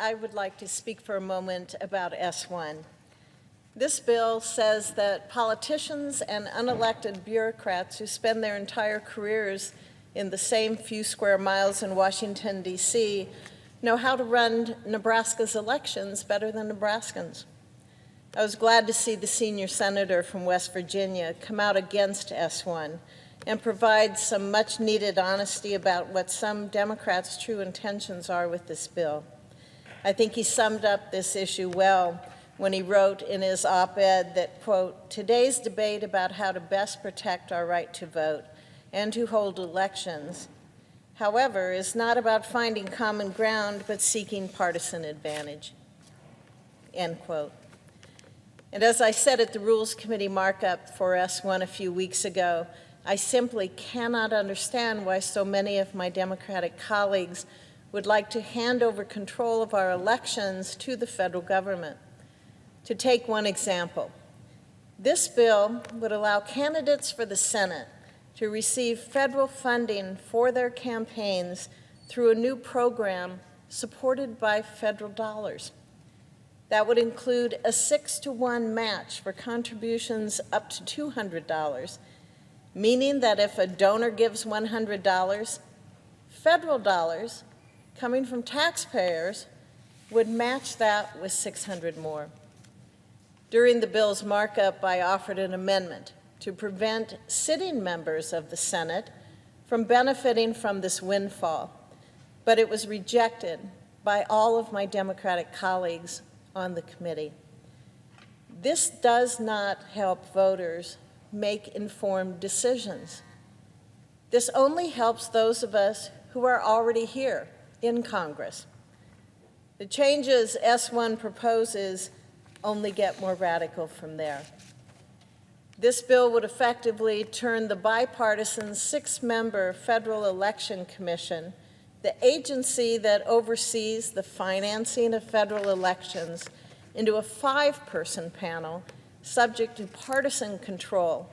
I would like to speak for a moment about S1. This bill says that politicians and unelected bureaucrats who spend their entire careers in the same few square miles in Washington, D.C., know how to run Nebraska's elections better than Nebraskans. I was glad to see the senior senator from West Virginia come out against S1 and provide some much-needed honesty about what some Democrats' true intentions are with this bill. I think he summed up this issue well when he wrote in his op-ed that, quote, "Today's debate about how to best protect our right to vote and to hold elections, however, is not about finding common ground, but seeking partisan advantage," end quote. And as I said at the Rules Committee markup for S1 a few weeks ago, I simply cannot understand why so many of my Democratic colleagues would like to hand over control of our elections to the federal government. To take one example, this bill would allow candidates for the Senate to receive federal funding for their campaigns through a new program supported by federal dollars. That would include a 6-to-1 match for contributions up to $200, meaning that if a donor gives $100, federal dollars coming from taxpayers would match that with $600 more. During the bill's markup, I offered an amendment to prevent sitting members of the Senate from benefiting from this windfall, but it was rejected by all of my Democratic colleagues on the committee. This does not help voters make informed decisions. This only helps those of us who are already here in Congress. The changes S1 proposes only get more radical from there. This bill would effectively turn the bipartisan 6-member Federal Election Commission, the agency that oversees the financing of federal elections, into a 5-person panel subject to partisan control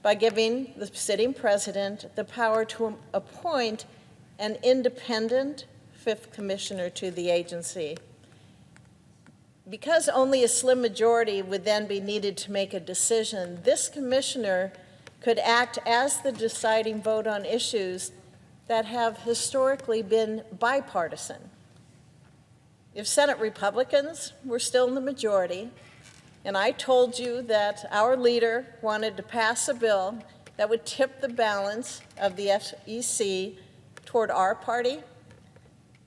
by giving the sitting president the power to appoint an independent 5th commissioner to the agency. Because only a slim majority would then be needed to make a decision, this commissioner could act as the deciding vote on issues that have historically been bipartisan. If Senate Republicans were still in the majority, and I told you that our leader wanted to pass a bill that would tip the balance of the FEC toward our party,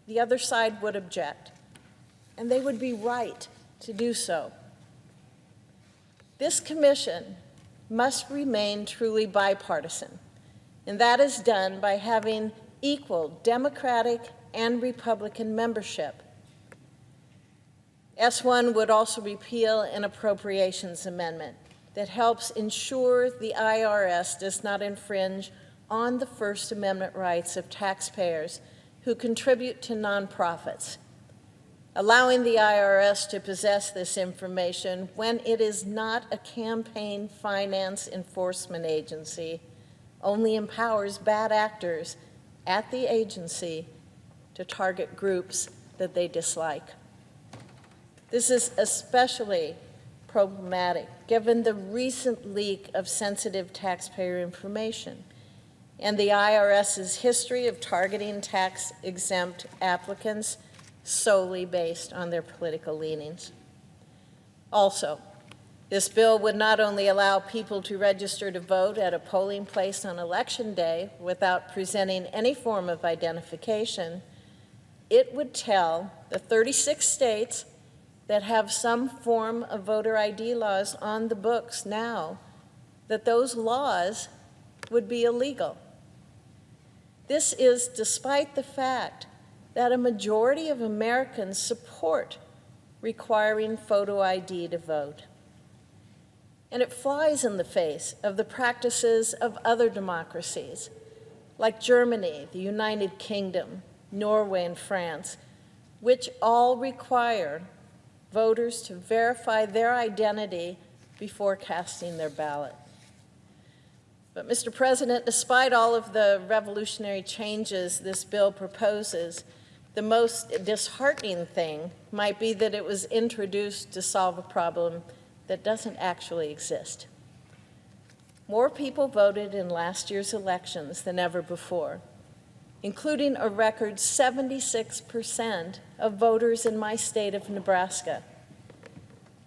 the other side would object, and they would be right to do so. This commission must remain truly bipartisan, and that is done by having equal Democratic and Republican membership. S1 would also repeal an appropriations amendment that helps ensure the IRS does not infringe on the First Amendment rights of taxpayers who contribute to nonprofits, allowing the IRS to possess this information when it is not a campaign finance enforcement agency only empowers bad actors at the agency to target groups that they dislike. This is especially problematic given the recent leak of sensitive taxpayer information and the IRS's history of targeting tax-exempt applicants solely based on their political leanings. Also, this bill would not only allow people to register to vote at a polling place on Election Day without presenting any form of identification, it would tell the 36 states that have some form of voter ID laws on the books now that those laws would be illegal. This is despite the fact that a majority of Americans support requiring photo ID to vote. And it flies in the face of the practices of other democracies, like Germany, the United Kingdom, Norway, and France, which all require voters to verify their identity before casting their ballot. But, Mr. President, despite all of the revolutionary changes this bill proposes, The most disheartening thing might be that it was introduced to solve a problem that doesn't actually exist. More people voted in last year's elections than ever before, including a record 76% of voters in my state of Nebraska.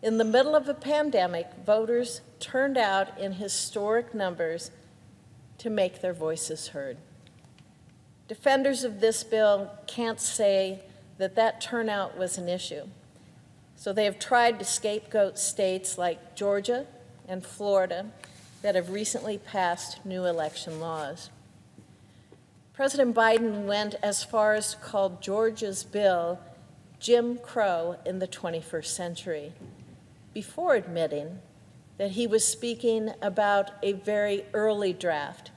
In the middle of a pandemic, voters turned out in historic numbers to make their voices heard. Defenders of this bill can't say that that turnout was an issue, so they have tried to scapegoat states like Georgia and Florida that have recently passed new election laws. President Biden went as far as to call Georgia's bill Jim Crow in the 21st century, before admitting that he was speaking about a very early draft,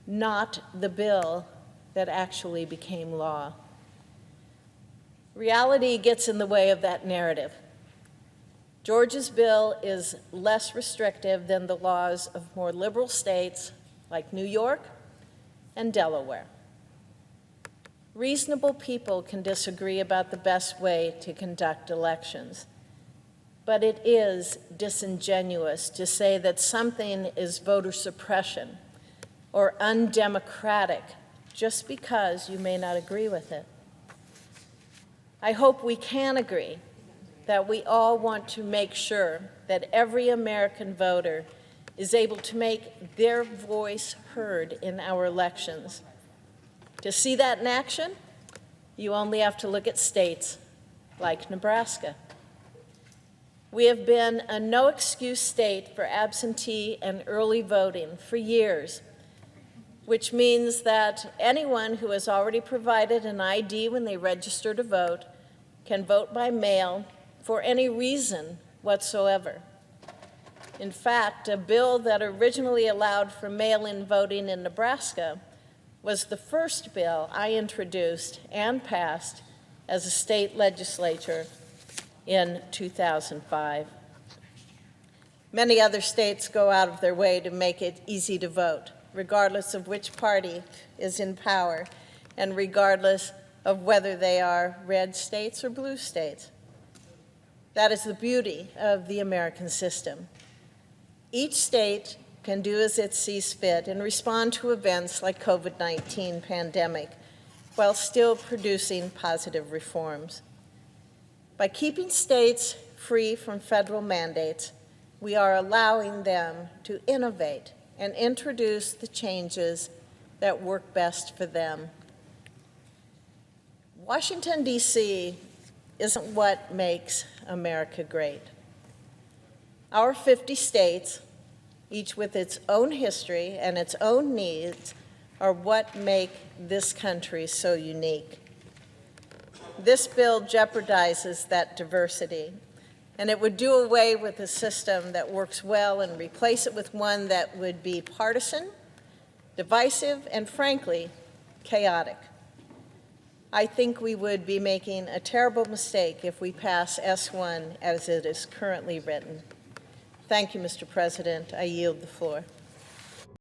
not the bill that actually became law. Reality gets in the way of that narrative. Georgia's bill is less restrictive than the laws of more liberal states like New York and Delaware. Reasonable people can disagree about the best way to conduct elections, but it is disingenuous to say that something is voter suppression or undemocratic just because you may not agree with it. I hope we can agree that we all want to make sure that every American voter is able to make their voice heard in our elections. To see that in action, you only have to look at states like Nebraska. We have been a no-excuse state for absentee and early voting for years, which means that anyone who has already provided an ID when they register to vote can vote by mail for any reason whatsoever. In fact, a bill that originally allowed for mail-in voting in Nebraska was the first bill I introduced and passed as a state legislator in 2005. Many other states go out of their way to make it easy to vote, regardless of which party is in power and regardless of whether they are red states or blue states. That is the beauty of the American system. Each state can do as it sees fit and respond to events like COVID-19 pandemic while still producing positive reforms. By keeping states free from federal mandates, we are allowing them to innovate and introduce the changes that work best for them. Washington, D.C. isn't what makes America great. Our 50 states, each with its own history and its own needs, are what make this country so unique. This bill jeopardizes that diversity, and it would do away with a system that works well and replace it with one that would be partisan, divisive, and frankly, chaotic. I think we would be making a terrible mistake if we pass S1 as it is currently written. Thank you, Mr. President. I yield the floor.